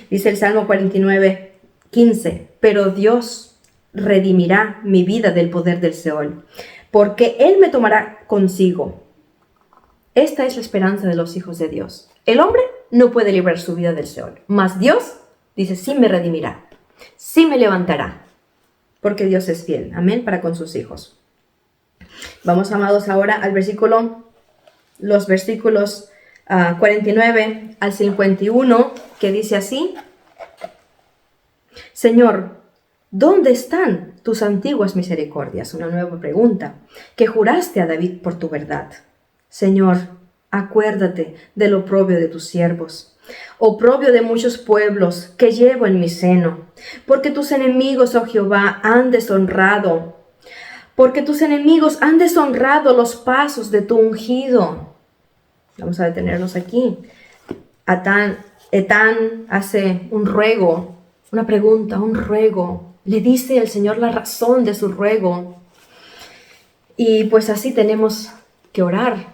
Dice el Salmo 49:15: pero Dios redimirá mi vida del poder del Seol, porque Él me tomará consigo. Esta es la esperanza de los hijos de Dios. El hombre no puede librar su vida del Seol, mas Dios dice: sí me redimirá, sí me levantará, porque Dios es fiel, amén, para con sus hijos. Vamos, amados, ahora al los versículos 49 al 51, que dice así: Señor, ¿dónde están tus antiguas misericordias? Una nueva pregunta, que juraste a David por tu verdad. Señor, acuérdate del oprobio de tus siervos, oprobio de muchos pueblos que llevo en mi seno, porque tus enemigos, oh Jehová, han deshonrado porque tus enemigos han deshonrado los pasos de tu ungido. Vamos a detenernos aquí. Etán hace un ruego, una pregunta, un ruego. Le dice al Señor la razón de su ruego. Y pues así tenemos que orar,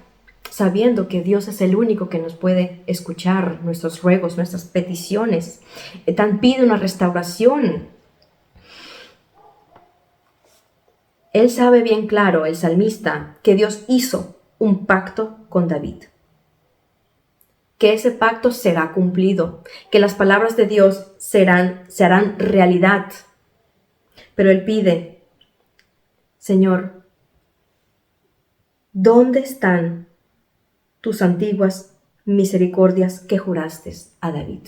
sabiendo que Dios es el único que nos puede escuchar nuestros ruegos, nuestras peticiones. Etán pide una restauración. Él sabe bien claro, el salmista, que Dios hizo un pacto con David. Que ese pacto será cumplido, que las palabras de Dios se harán realidad. Pero él pide, Señor, ¿dónde están tus antiguas misericordias que juraste a David?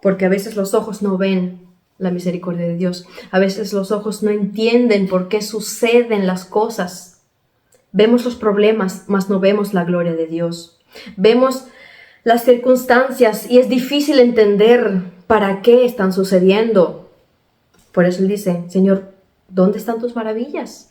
Porque a veces los ojos no ven la misericordia de Dios. A veces los ojos no entienden por qué suceden las cosas. Vemos los problemas, mas no vemos la gloria de Dios. Vemos las circunstancias y es difícil entender para qué están sucediendo. Por eso él dice, Señor, ¿dónde están tus maravillas?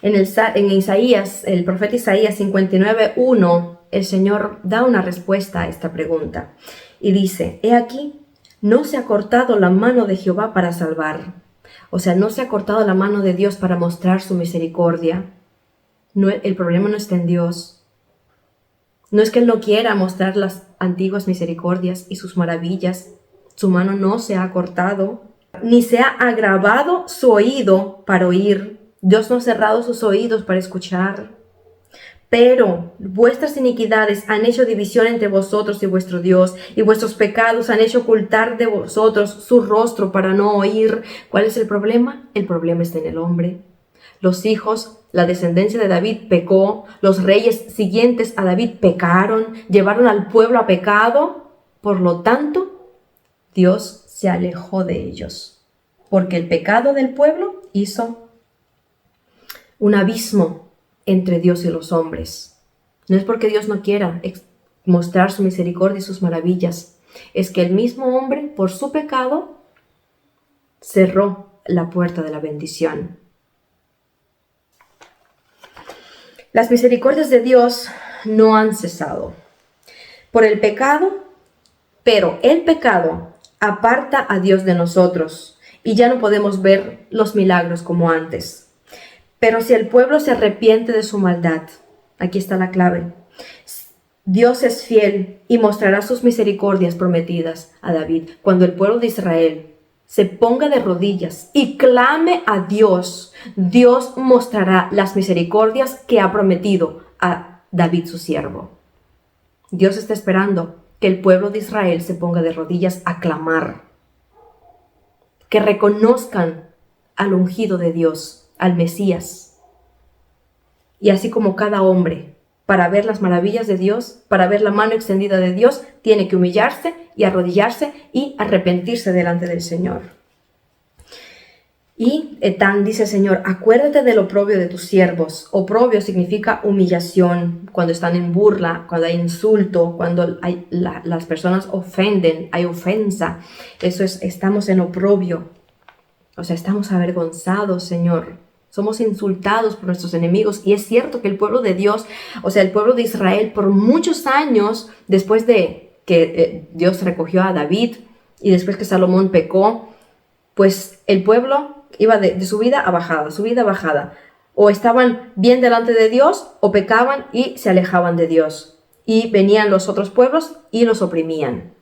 En Isaías, el profeta Isaías 59:1, el Señor da una respuesta a esta pregunta. Y dice, he aquí, no se ha cortado la mano de Jehová para salvar. O sea, no se ha cortado la mano de Dios para mostrar su misericordia. No, el problema no está en Dios. No es que Él no quiera mostrar las antiguas misericordias y sus maravillas. Su mano no se ha cortado, ni se ha agravado su oído para oír. Dios no ha cerrado sus oídos para escuchar. Pero vuestras iniquidades han hecho división entre vosotros y vuestro Dios, y vuestros pecados han hecho ocultar de vosotros su rostro para no oír. ¿Cuál es el problema? El problema está en el hombre. Los hijos, la descendencia de David pecó, los reyes siguientes a David pecaron, llevaron al pueblo a pecado. Por lo tanto, Dios se alejó de ellos, porque el pecado del pueblo hizo un abismo entre Dios y los hombres. No es porque Dios no quiera mostrar su misericordia y sus maravillas, es que el mismo hombre, por su pecado, cerró la puerta de la bendición. Las misericordias de Dios no han cesado por el pecado, pero el pecado aparta a Dios de nosotros y ya no podemos ver los milagros como antes. Pero si el pueblo se arrepiente de su maldad, aquí está la clave, Dios es fiel y mostrará sus misericordias prometidas a David. Cuando el pueblo de Israel se ponga de rodillas y clame a Dios, Dios mostrará las misericordias que ha prometido a David su siervo. Dios está esperando que el pueblo de Israel se ponga de rodillas a clamar, que reconozcan al ungido de Dios, al Mesías. Y así como cada hombre, para ver las maravillas de Dios, para ver la mano extendida de Dios, tiene que humillarse y arrodillarse y arrepentirse delante del Señor. Y Etán dice, Señor, acuérdate del oprobio de tus siervos. Oprobio significa humillación, cuando están en burla, cuando hay insulto, cuando las personas ofenden, hay ofensa. Eso es, estamos en oprobio. O sea, estamos avergonzados, Señor. Somos insultados por nuestros enemigos. Y es cierto que el pueblo de Dios, o sea, el pueblo de Israel, por muchos años, después de que Dios recogió a David y después que Salomón pecó, pues el pueblo iba de subida a bajada, subida a bajada. O estaban bien delante de Dios o pecaban y se alejaban de Dios. Y venían los otros pueblos y los oprimían.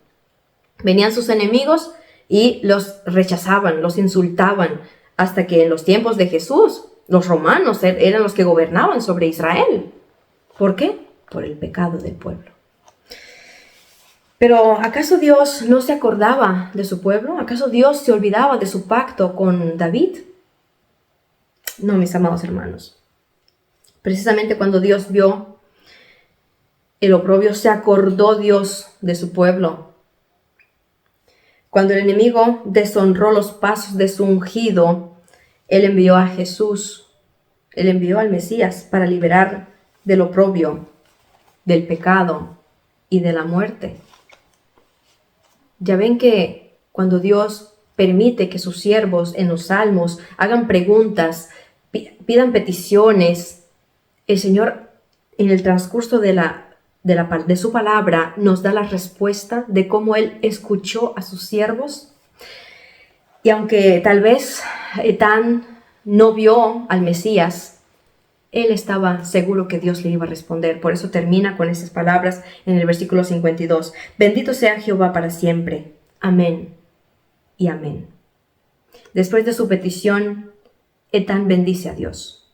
Venían sus enemigos y los rechazaban, los insultaban. Hasta que en los tiempos de Jesús, los romanos eran los que gobernaban sobre Israel. ¿Por qué? Por el pecado del pueblo. Pero ¿acaso Dios no se acordaba de su pueblo? ¿Acaso Dios se olvidaba de su pacto con David? No, mis amados hermanos. Precisamente cuando Dios vio el oprobio, se acordó Dios de su pueblo. Cuando el enemigo deshonró los pasos de su ungido, Él envió a Jesús, Él envió al Mesías para liberar del oprobio, del pecado y de la muerte. Ya ven que cuando Dios permite que sus siervos en los salmos hagan preguntas, pidan peticiones, el Señor en el transcurso de su palabra nos da la respuesta de cómo Él escuchó a sus siervos. Y aunque tal vez Etán no vio al Mesías, él estaba seguro que Dios le iba a responder. Por eso termina con esas palabras en el versículo 52. Bendito sea Jehová para siempre. Amén y amén. Después de su petición, Etán bendice a Dios.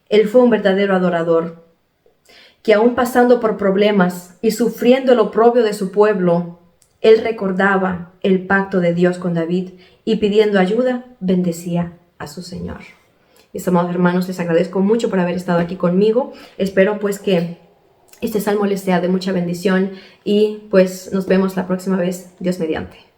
Él fue un verdadero adorador, que aún pasando por problemas y sufriendo el oprobio de su pueblo, él recordaba el pacto de Dios con David y pidiendo ayuda, bendecía a su Señor. Mis amados hermanos, les agradezco mucho por haber estado aquí conmigo. Espero pues que este salmo les sea de mucha bendición y pues nos vemos la próxima vez, Dios mediante.